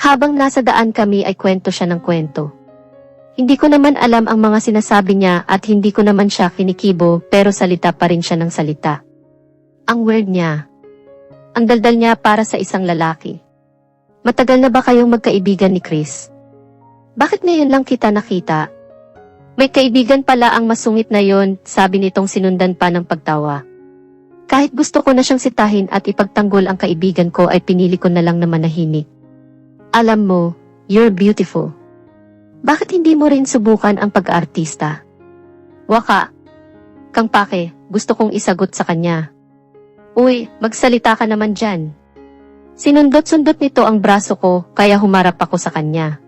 Habang nasa daan kami ay kwento siya ng kwento. Hindi ko naman alam ang mga sinasabi niya at hindi ko naman siya kinikibo pero salita pa rin siya ng salita. Ang weird niya. Ang daldal niya para sa isang lalaki. Matagal na ba kayong magkaibigan ni Chris? Bakit ngayon lang kita nakita? May kaibigan pala ang masungit na yon, sabi nitong sinundan pa ng pagtawa. Kahit gusto ko na siyang sitahin at ipagtanggol ang kaibigan ko ay pinili ko na lang na manahimik. Alam mo, you're beautiful. Bakit hindi mo rin subukan ang pag-aartista? Waka. Kang pake, gusto kong isagot sa kanya. Uy, magsalita ka naman dyan. Sinundot-sundot nito ang braso ko, kaya humarap ako sa kanya.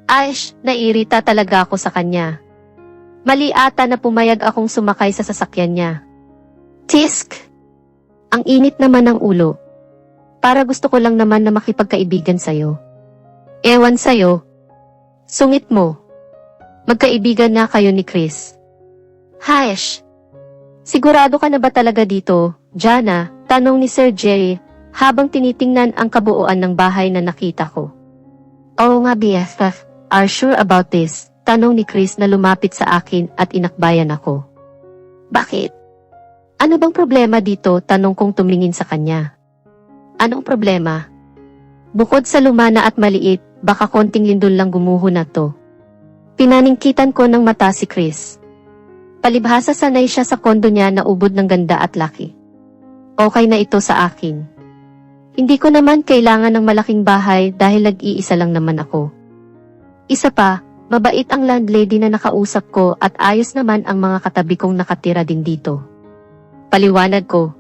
Aish, naiirita talaga ako sa kanya. Mali ata na pumayag akong sumakay sa sasakyan niya. Tisk! Ang init naman ng ulo. Para gusto ko lang naman na makipagkaibigan sa'yo. Ewan sa'yo. Sungit mo. Magkaibigan na kayo ni Chris. Haish! Sigurado ka na ba talaga dito, Jana? Tanong ni Sir Jerry, habang tinitingnan ang kabuuan ng bahay na nakita ko. Oo nga BFF, are sure about this? Tanong ni Chris na lumapit sa akin at inakbayan ako. Bakit? Ano bang problema dito? Tanong kong tumingin sa kanya. Anong problema? Bukod sa lumana at maliit, baka konting lindol lang gumuho na to. Pinaningkitan ko ng mata si Chris. Palibhasa sanay siya sa kondo niya na ubod ng ganda at laki. Okay na ito sa akin. Hindi ko naman kailangan ng malaking bahay dahil nag-iisa lang naman ako. Isa pa, mabait ang landlady na nakausap ko at ayos naman ang mga katabi kong nakatira din dito. Paliwanag ko.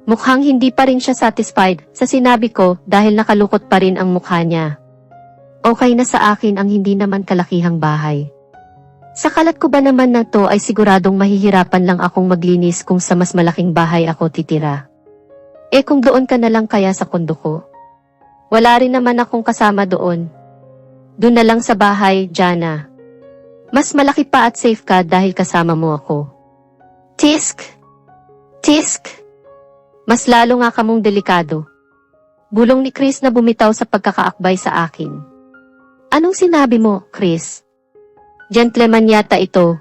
Mukhang hindi pa rin siya satisfied sa sinabi ko dahil nakalukot pa rin ang mukha niya. Okay na sa akin ang hindi naman kalakihang bahay. Sa kalat ko ba naman na to ay siguradong mahihirapan lang akong maglinis kung sa mas malaking bahay ako titira. Kung doon ka na lang kaya sa kondo ko? Wala rin naman akong kasama doon. Doon na lang sa bahay, Jana. Mas malaki pa at safe ka dahil kasama mo ako. Tisk! Tisk! Mas lalo nga kamong delikado. Bulong ni Chris na bumitaw sa pagkakaakbay sa akin. Anong sinabi mo, Chris? Gentleman yata ito.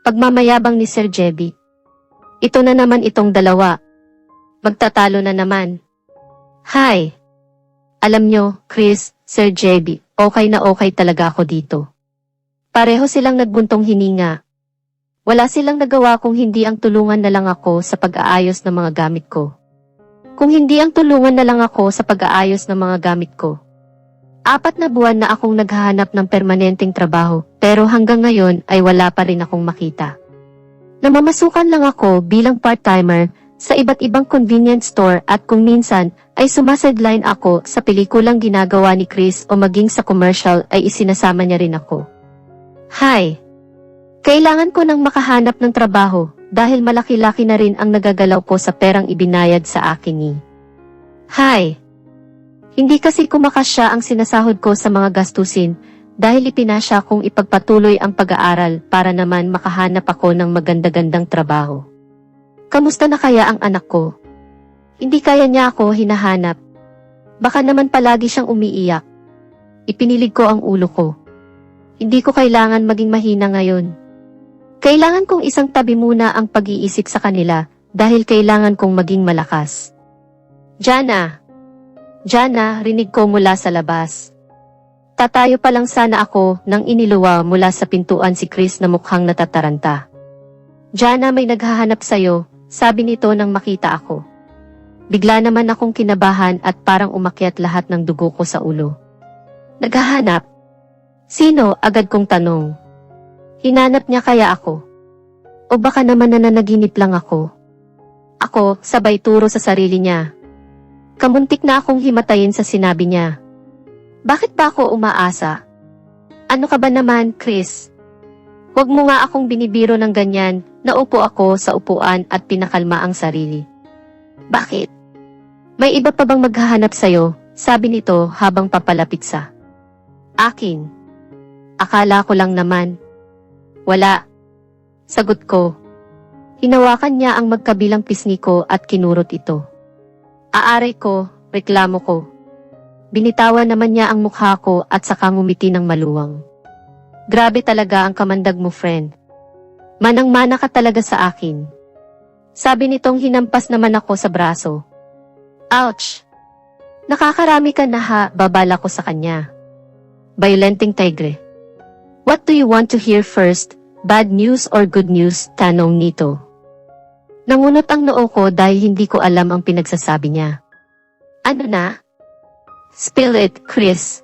Pagmamayabang ni Sir Jebby. Ito na naman itong dalawa. Magtatalo na naman. Hi! Alam nyo, Chris, Sir Jebby, okay na okay talaga ako dito. Pareho silang nagbuntong hininga. Wala silang nagawa kung hindi ang tulungan na lang ako sa pag-aayos ng mga gamit ko. Kung hindi ang tulungan na lang ako sa pag-aayos ng mga gamit ko. 4 na buwan na akong naghahanap ng permanenteng trabaho, pero hanggang ngayon ay wala pa rin akong makita. Namamasukan lang ako bilang part-timer sa iba't ibang convenience store at kung minsan ay sumasidline ako sa pelikulang ginagawa ni Chris o maging sa commercial ay isinasama niya rin ako. Hi! Kailangan ko nang makahanap ng trabaho dahil malaki-laki na rin ang nagagalaw ko sa perang ibinayad sa akin ni. Hi! Hindi kasi kumakasya ang sinasahod ko sa mga gastusin dahil ipinasya kong ipagpatuloy ang pag-aaral para naman makahanap ako ng maganda-gandang trabaho. Kamusta na kaya ang anak ko? Hindi kaya niya ako hinahanap. Baka naman palagi siyang umiiyak. Ipinilig ko ang ulo ko. Hindi ko kailangan maging mahina ngayon. Kailangan kong isang tabi muna ang pag-iisip sa kanila dahil kailangan kong maging malakas. Jana! Jana, rinig ko mula sa labas. Tatayo pa lang sana ako nang iniluwa mula sa pintuan si Chris na mukhang natataranta. Jana, may naghahanap sa'yo, sabi nito nang makita ako. Bigla naman akong kinabahan at parang umakyat lahat ng dugo ko sa ulo. Naghahanap? Sino? Agad kong tanong. Hinanap niya kaya ako? O baka naman nananaginip lang ako? Ako, sabay turo sa sarili niya. Kamuntik na akong himatayin sa sinabi niya. Bakit ba ako umaasa? Ano ka ba naman, Chris? Huwag mo nga akong binibiro ng ganyan, naupo ako sa upuan at pinakalma ang sarili. Bakit? May iba pa bang maghahanap sa'yo? Sabi nito habang papalapit sa akin. Akala ko lang naman. Wala. Sagot ko. Hinawakan niya ang magkabilang pisngi ko at kinurot ito. Aaray ko, reklamo ko. Binitawan naman niya ang mukha ko at saka ngumiti ng maluwang. Grabe talaga ang kamandag mo, friend. Manang-mana ka talaga sa akin. Sabi nitong hinampas naman ako sa braso. Ouch! Nakakarami ka na ha, babala ko sa kanya. Violenting tigre. What do you want to hear first, bad news or good news, tanong nito. Nangunot ang noo ko dahil hindi ko alam ang pinagsasabi niya. Ano na? Spill it, Chris.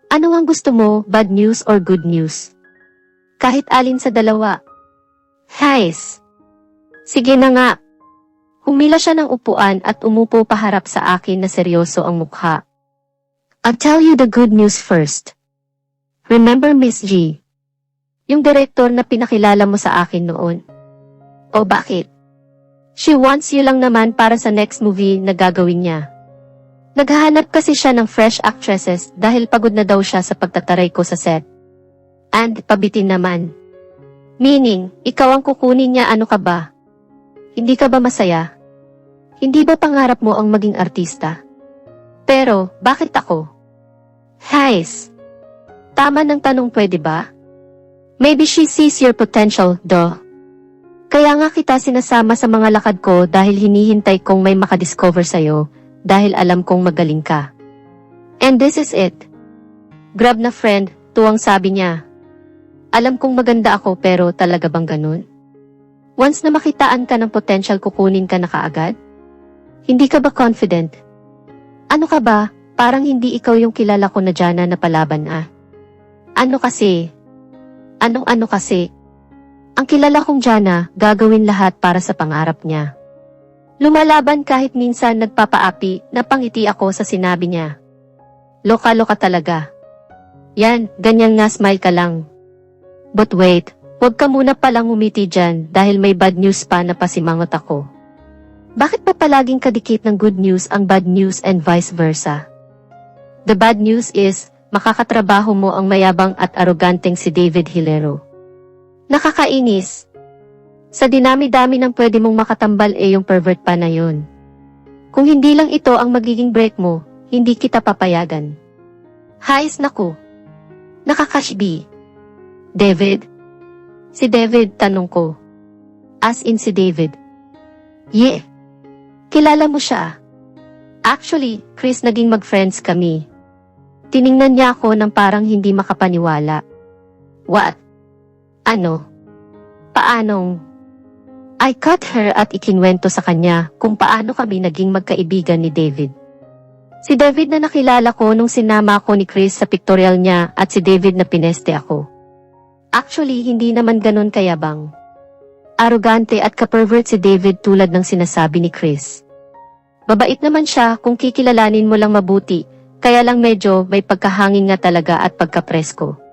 Ano ang gusto mo, bad news or good news? Kahit alin sa dalawa. Guys. Sige na nga. Humila siya ng upuan at umupo paharap sa akin na seryoso ang mukha. I'll tell you the good news first. Remember Miss G? Yung direktor na pinakilala mo sa akin noon. O bakit? She wants you lang naman para sa next movie na gagawin niya. Naghahanap kasi siya ng fresh actresses dahil pagod na daw siya sa pagtataray ko sa set. And pabitin naman. Meaning, ikaw ang kukunin niya, ano ka ba? Hindi ka ba masaya? Hindi ba pangarap mo ang maging artista? Pero, bakit ako? Guys, tama ng tanong, pwede ba? Maybe she sees your potential, though. Kaya nga kita sinasama sa mga lakad ko dahil hinihintay kong may makadiscover sa'yo, dahil alam kong magaling ka. And this is it. Grab na friend, tuwang sabi niya. Alam kong maganda ako pero talaga bang ganun? Once na makitaan ka ng potential, kukunin ka na kaagad? Hindi ka ba confident? Ano ka ba? Parang hindi ikaw yung kilala ko na Jana na palaban ah. Ano kasi? Anong kasi? Ang kilala kong Jana, gagawin lahat para sa pangarap niya. Lumalaban kahit minsan nagpapaapi, napangiti ako sa sinabi niya. Loka-loka talaga. Yan, ganyan nga, smile ka lang. But wait, huwag ka muna palang umiti dyan dahil may bad news pa na pasimangot ako. Bakit pa palaging kadikit ng good news ang bad news and vice versa? The bad news is, makakatrabaho mo ang mayabang at aroganteng si David Hilero. Nakakainis. Sa dinami-dami ng pwede mong makatambal yung pervert pa na yun. Kung hindi lang ito ang magiging break mo, hindi kita papayagan. Hayes naku. Nakakashbi. David? Si David, tanong ko. As in si David. Yeah. Kilala mo siya. Actually, Chris, naging mag-friends kami. Tiningnan niya ako ng parang hindi makapaniwala. What? Ano? Paanong? I cut her at ikinwento sa kanya kung paano kami naging magkaibigan ni David. Si David na nakilala ko nung sinama ko ni Chris sa pictorial niya at si David na pineste ako. Actually, hindi naman ganun kayabang. Arogante at ka-pervert si David tulad ng sinasabi ni Chris. Babait naman siya kung kikilalanin mo lang mabuti, kaya lang medyo may pagkahangin nga talaga at pagkapresko.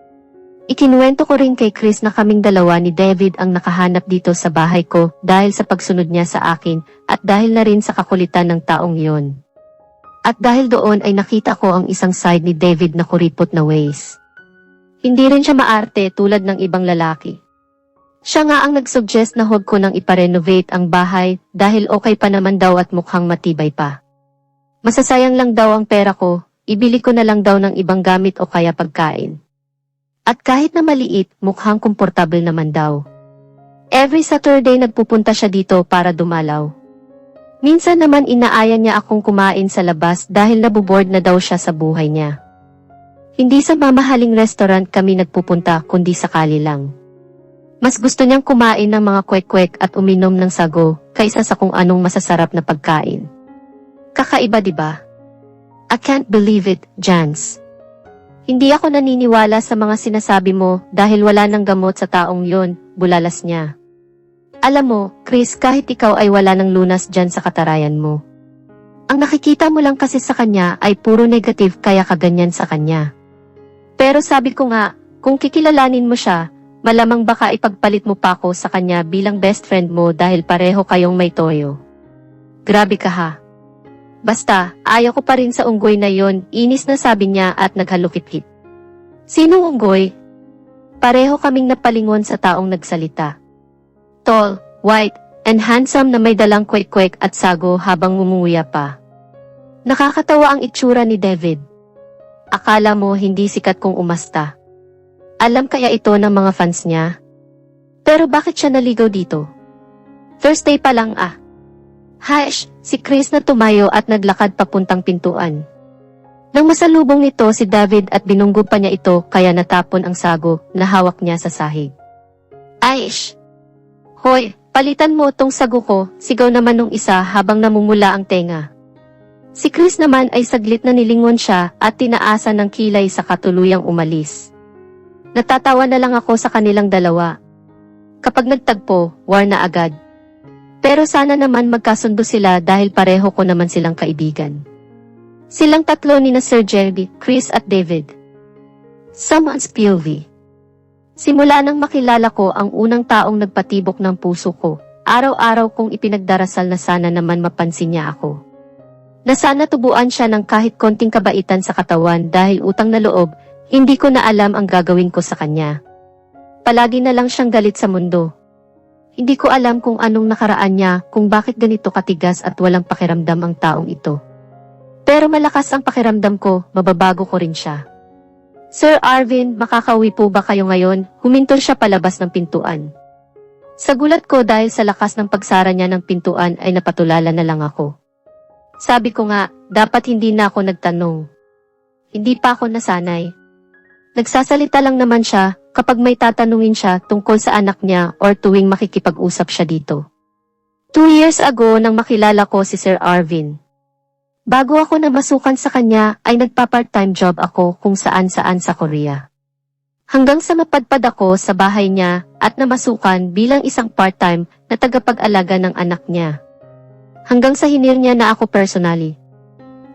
Ikinuwento ko rin kay Chris na kaming dalawa ni David ang nakahanap dito sa bahay ko dahil sa pagsunod niya sa akin at dahil na rin sa kakulitan ng taong yon. At dahil doon ay nakita ko ang isang side ni David na kuripot na ways. Hindi rin siya maarte tulad ng ibang lalaki. Siya nga ang nag-suggest na huwag ko nang iparenovate ang bahay dahil okay pa naman daw at mukhang matibay pa. Masasayang lang daw ang pera ko, ibili ko na lang daw ng ibang gamit o kaya pagkain. At kahit na maliit, mukhang komportable naman daw. Every Saturday nagpupunta siya dito para dumalaw. Minsan naman inaaya niya akong kumain sa labas dahil nabuboard na daw siya sa buhay niya. Hindi sa mamahaling restaurant kami nagpupunta kundi sakali lang. Mas gusto niyang kumain ng mga kwek-kwek at uminom ng sago kaysa sa kung anong masasarap na pagkain. Kakaiba, diba? I can't believe it, Jans. Hindi ako naniniwala sa mga sinasabi mo dahil wala nang gamot sa taong yon, bulalas niya. Alam mo, Chris, kahit ikaw ay wala ng lunas dyan sa katarayan mo. Ang nakikita mo lang kasi sa kanya ay puro negative kaya kaganyan sa kanya. Pero sabi ko nga, kung kikilalanin mo siya, malamang baka ipagpalit mo pa ako sa kanya bilang best friend mo dahil pareho kayong may toyo. Grabe ka ha. Basta, ayaw ko pa rin sa unggoy na yon, inis na sabi niya at naghalukit-hit. Sinong unggoy? Pareho kaming napalingon sa taong nagsalita. Tall, white, and handsome na may dalang kwek-kwek at sago habang ngumunguya pa. Nakakatawa ang itsura ni David. Akala mo hindi sikat kung umasta. Alam kaya ito ng mga fans niya? Pero bakit siya naligaw dito? First day pa lang Hash, si Chris na tumayo at naglakad papuntang pintuan. Nang masalubong nito si David at binunggo pa niya ito kaya natapon ang sago na hawak niya sa sahig. Aish! Hoy, palitan mo tong sago ko, sigaw naman nung isa habang namumula ang tenga. Si Chris naman ay saglit na nilingon siya at tinaasan ng kilay sa katuluyang umalis. Natatawa na lang ako sa kanilang dalawa. Kapag nagtagpo, war na agad. Pero sana naman magkasundo sila dahil pareho ko naman silang kaibigan. Silang tatlo ni na Sir Jerry, Chris at David. Someone's POV. Simula nang makilala ko ang unang taong nagpatibok ng puso ko, araw-araw kong ipinagdarasal na sana naman mapansin niya ako. Na sana tubuan siya ng kahit konting kabaitan sa katawan dahil utang na loob, hindi ko na alam ang gagawin ko sa kanya. Palagi na lang siyang galit sa mundo. Hindi ko alam kung anong nakaraan niya, kung bakit ganito katigas at walang pakiramdam ang taong ito. Pero malakas ang pakiramdam ko, mababago ko rin siya. Sir Arvin, makakauwi po ba kayo ngayon? Huminto siya palabas ng pintuan. Sa gulat ko dahil sa lakas ng pagsara niya ng pintuan ay napatulala na lang ako. Sabi ko nga, dapat hindi na ako nagtanong. Hindi pa ako nasanay. Nagsasalita lang naman siya kapag may tatanungin siya tungkol sa anak niya or tuwing makikipag-usap siya dito. 2 years ago nang makilala ko si Sir Arvin. Bago ako namasukan sa kanya ay nagpa-part-time job ako kung saan-saan sa Korea. Hanggang sa mapadpad ako sa bahay niya at namasukan bilang isang part-time na tagapag-alaga ng anak niya. Hanggang sa hinir niya na ako personally.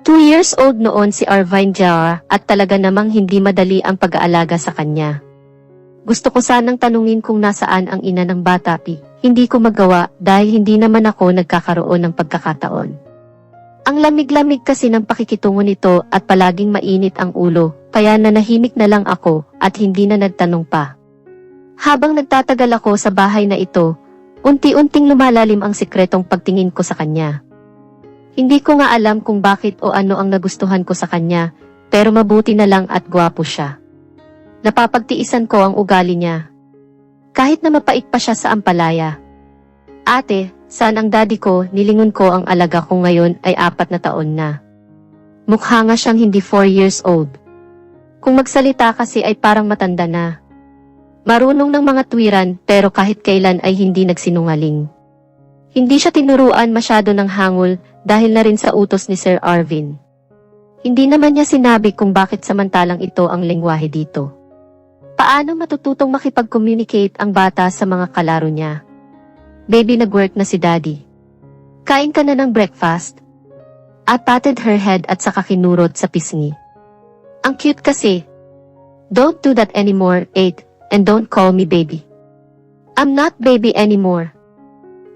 2 years old noon si Arvin Jara at talaga namang hindi madali ang pag-aalaga sa kanya. Gusto ko sanang tanungin kung nasaan ang ina ng bata hindi ko magawa dahil hindi naman ako nagkakaroon ng pagkakataon. Ang lamig-lamig kasi ng pakikitungo nito at palaging mainit ang ulo, kaya nanahimik na lang ako at hindi na nagtanong pa. Habang nagtatagal ako sa bahay na ito, unti-unting lumalalim ang sikretong pagtingin ko sa kanya. Hindi ko nga alam kung bakit o ano ang nagustuhan ko sa kanya, pero mabuti na lang at gwapo siya. Napapagtiisan ko ang ugali niya. Kahit na mapait pa siya sa ampalaya. Ate, saan ang daddy ko? Nilingon ko ang alaga ko ngayon ay 4 na taon na. Mukha nga siyang hindi 4 years old. Kung magsalita kasi ay parang matanda na. Marunong ng mga tuwiran pero kahit kailan ay hindi nagsinungaling. Hindi siya tinuruan masyado ng hangul dahil na rin sa utos ni Sir Arvin. Hindi naman niya sinabi kung bakit samantalang ito ang lengguwahe dito. Paano matututong makipag-communicate ang bata sa mga kalaro niya? Baby, nag-work na si daddy. Kain ka na ng breakfast? At patted her head at saka kinurot sa pisngi. Ang cute kasi. Don't do that anymore, 8. And don't call me baby. I'm not baby anymore.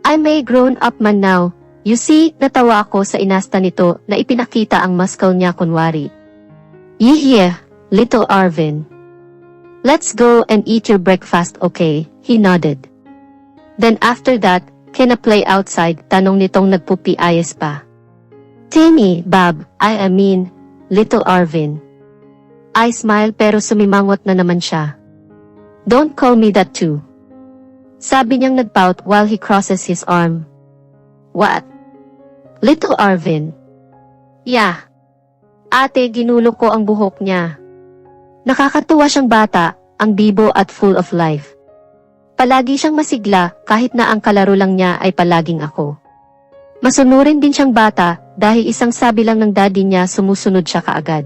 I'm a grown-up man now. You see, natawa ako sa inasta nito na ipinakita ang muscle niya kunwari. Yeah, little Arvin. Let's go and eat your breakfast, okay? He nodded. Then after that, can I play outside? Tanong nitong nagpupi-ayos pa. Timmy, Bob, I mean, little Arvin. I smile pero sumimangot na naman siya. Don't call me that too. Sabi niyang nagpout while he crosses his arm. What? Little Arvin? Yeah. Ate, ginulo ko ang buhok niya. Nakakatuwa siyang bata, ang bibo at full of life. Palagi siyang masigla kahit na ang kalaro lang niya ay palaging ako. Masunurin din siyang bata dahil isang sabi lang ng daddy niya sumusunod siya kaagad.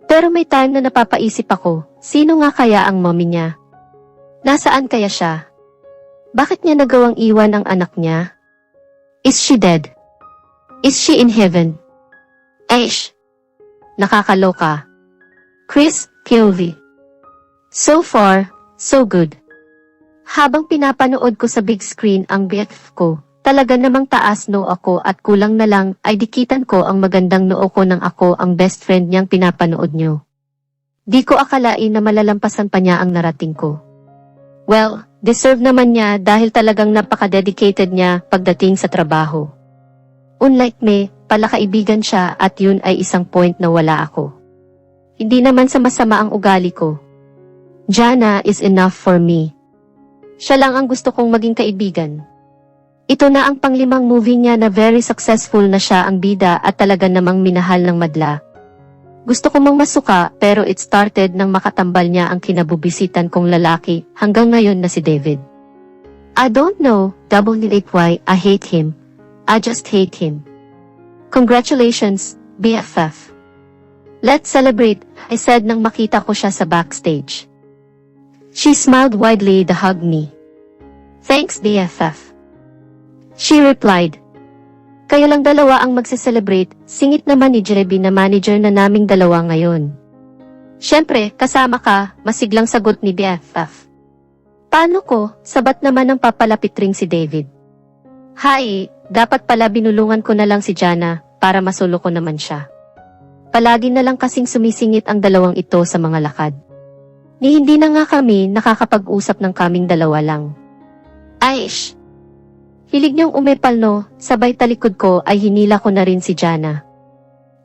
Pero may time na napapaisip ako, sino nga kaya ang mommy niya? Nasaan kaya siya? Bakit niya nagawang iwan ang anak niya? Is she dead? Is she in heaven? Aish! Nakakaloka. Chris, Kilvey. So far, so good. Habang pinapanood ko sa big screen ang BF ko, talaga namang taas no ako at kulang na lang ay dikitan ko ang magandang noo ko nang ako ang best friend niyang pinapanood niyo. Di ko akalain na malalampasan pa niya ang narating ko. Well, deserve naman niya dahil talagang napaka-dedicated niya pagdating sa trabaho. Unlike me, palakaibigan siya at yun ay isang point na wala ako. Hindi naman sa masama ang ugali ko. Jana is enough for me. Siya lang ang gusto kong maging kaibigan. Ito na ang pang-5 movie niya na very successful na siya ang bida at talaga namang minahal ng madla. Gusto ko mang masuka pero it started nang makatambal niya ang kinabubisitan kong lalaki hanggang ngayon na si David. I don't know, why I hate him. I just hate him. Congratulations, BFF. Let's celebrate, I said nang makita ko siya sa backstage. She smiled widely to hug me. Thanks, BFF. She replied. Kayo lang dalawa ang magse-celebrate, singit naman ni Jebi na manager na naming dalawa ngayon. Siyempre, kasama ka, masiglang sagot ni BFF. Paano ko, sabat naman ang papalapit ring si David. Hi, dapat pala binulungan ko na lang si Jana, para masulo ko naman siya. Palagi na lang kasing sumisingit ang dalawang ito sa mga lakad. Ni hindi na nga kami nakakapag-usap ng kaming dalawa lang. Aish! Hilig niyong umepal no, sabay talikod ko ay hinila ko na rin si Jana.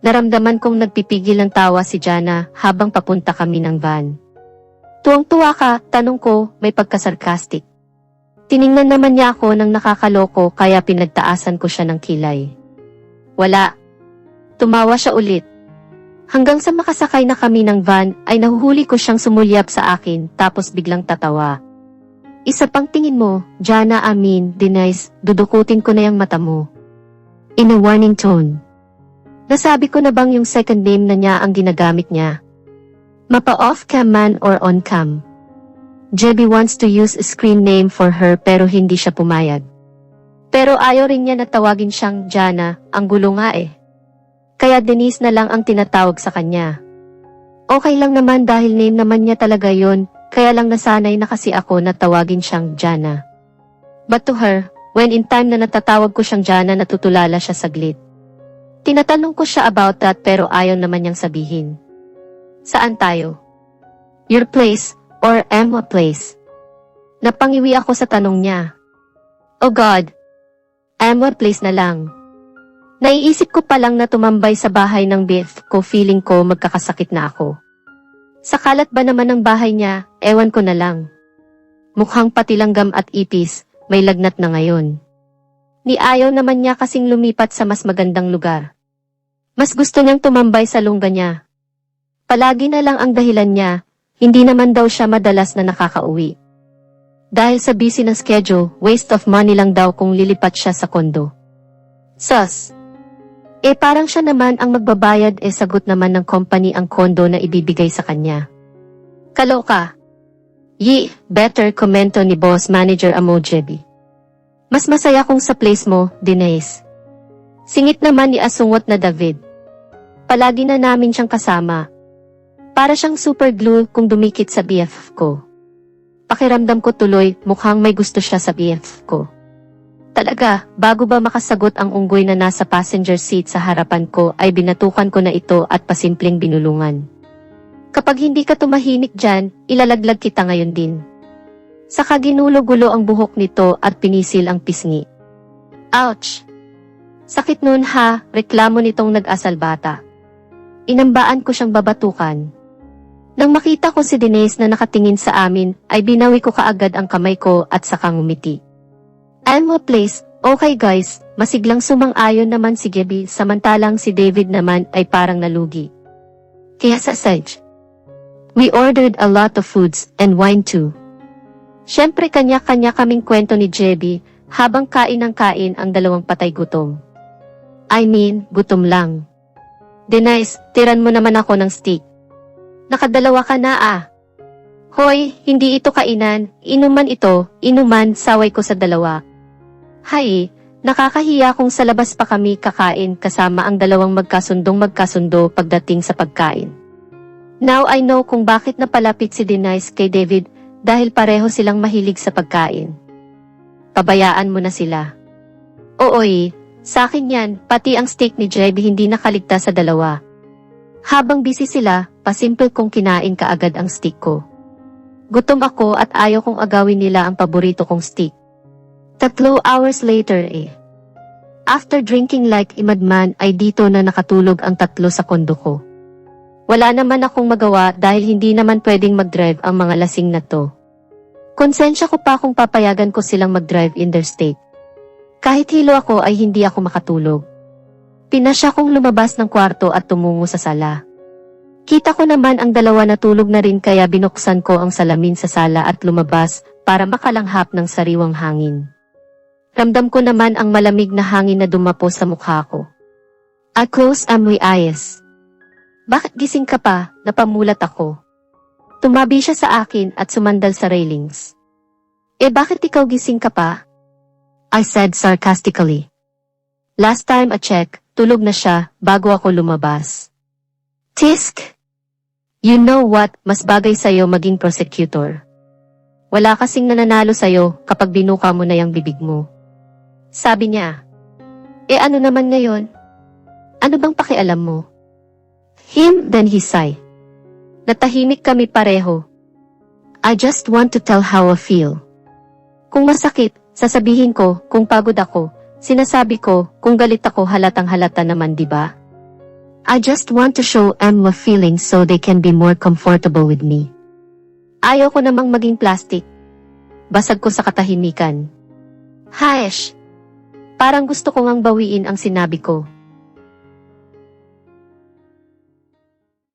Naramdaman kong nagpipigil ng tawa si Jana habang papunta kami ng van. Tuwang-tuwa ka, tanong ko, may pagkasarkastik. Tiningnan naman niya ako ng nakakaloko kaya pinagtaasan ko siya ng kilay. Wala. Tumawa siya ulit. Hanggang sa makasakay na kami ng van ay nahuhuli ko siyang sumulyap sa akin tapos biglang tatawa. Isa pang tingin mo, Jana Denise, dudukutin ko na yung mata mo. In a warning tone. Nasabi ko na bang yung second name na niya ang ginagamit niya? Mapa-off-cam man or on-cam? Jebi wants to use a screen name for her pero hindi siya pumayag. Pero ayaw rin niya na tawagin siyang Jana, ang gulo nga eh. Kaya Denise na lang ang tinatawag sa kanya. Okay lang naman dahil name naman niya talaga yon. Kaya lang nasanay na kasi ako na tawagin siyang Jana. But to her, when in time na natatawag ko siyang Jana natutulala siya saglit. Tinatanong ko siya about that pero ayaw naman niyang sabihin. Saan tayo? Your place, or Emma place? Napangiwi ako sa tanong niya. Oh God! Emma place na lang. Naiisip ko pa lang na tumambay sa bahay ng BF ko feeling ko magkakasakit na ako. Sa kalat ba naman ng bahay niya, ewan ko na lang. Mukhang pati langgam at ipis, may lagnat na ngayon. Ni ayaw naman niya kasing lumipat sa mas magandang lugar. Mas gusto niyang tumambay sa lungga niya. Palagi na lang ang dahilan niya, hindi naman daw siya madalas na nakakauwi. Dahil sa busy ng schedule, waste of money lang daw kung lilipat siya sa kondo. Sus! Parang siya naman ang magbabayad sagot naman ng company ang kondo na ibibigay sa kanya. Kaloka. Better komento ni boss manager Jebi. Mas masaya kung sa place mo, Denise. Singit naman ni asungot na David. Palagi na namin siyang kasama. Para siyang super glue kung dumikit sa BF ko. Pakiramdam ko tuloy, mukhang may gusto siya sa BF ko. Talaga, bago ba makasagot ang unggoy na nasa passenger seat sa harapan ko ay binatukan ko na ito at pasimpleng binulungan. Kapag hindi ka tumahimik dyan, ilalaglag kita ngayon din. Saka ginulo-gulo ang buhok nito at pinisil ang pisngi. Ouch! Sakit nun ha, reklamo nitong nag-asal bata. Inambaan ko siyang babatukan. Nang makita ko si Denise na nakatingin sa amin, ay binawi ko kaagad ang kamay ko at saka ngumiti. Emma place, okay guys, masiglang sumang-ayon naman si Gabi samantalang si David naman ay parang nalugi. Kaya sa Sage. We ordered a lot of foods and wine too. Siyempre kanya-kanya kaming kwento ni Jebi habang kain ng kain ang dalawang patay gutom. I mean, gutom lang. Denise, tiran mo naman ako ng steak. Nakadalawa ka na ah. Hoy, hindi ito kainan, inuman ito, inuman, saway ko sa dalawa. Hay, nakakahiya kung sa labas pa kami kakain kasama ang dalawang magkasundo pagdating sa pagkain. Now I know kung bakit napalapit si Denise kay David dahil pareho silang mahilig sa pagkain. Pabayaan mo na sila. Ooy, sa akin yan, pati ang steak ni Jeb hindi nakaligtas sa dalawa. Habang busy sila, pasimple kong kinain kaagad ang steak ko. Gutom ako at ayaw kong agawin nila ang paborito kong steak. 3 hours later After drinking like a madman ay dito na nakatulog ang tatlo sa kondo ko. Wala naman akong magawa dahil hindi naman pwedeng mag-drive ang mga lasing na to. Konsensya ko pa kung papayagan ko silang mag-drive in their state. Kahit hilo ako ay hindi ako makatulog. Pinasya kong lumabas ng kwarto at tumungo sa sala. Kita ko naman ang dalawa na tulog na rin kaya binuksan ko ang salamin sa sala at lumabas para makalanghap ng sariwang hangin. Ramdam ko naman ang malamig na hangin na dumapo sa mukha ko. I closed my eyes. Bakit gising ka pa? Napamulat ako. Tumabi siya sa akin at sumandal sa railings. Bakit ikaw gising ka pa? I said sarcastically. Last time I checked, tulog na siya bago ako lumabas. Tisk! You know what, mas bagay sa'yo maging prosecutor. Wala kasing nananalo sa'yo kapag binuka mo na yung bibig mo. Sabi niya, ano naman ngayon? Ano bang pakialam mo? Then he sighed. Natahimik kami pareho. I just want to tell how I feel. Kung masakit, sasabihin ko, kung pagod ako, sinasabi ko, kung galit ako halatang halata naman diba? I just want to show them my feelings so they can be more comfortable with me. Ayaw ko namang maging plastic. Basag ko sa katahimikan. Haesh! Parang gusto ko ngang bawiin ang sinabi ko.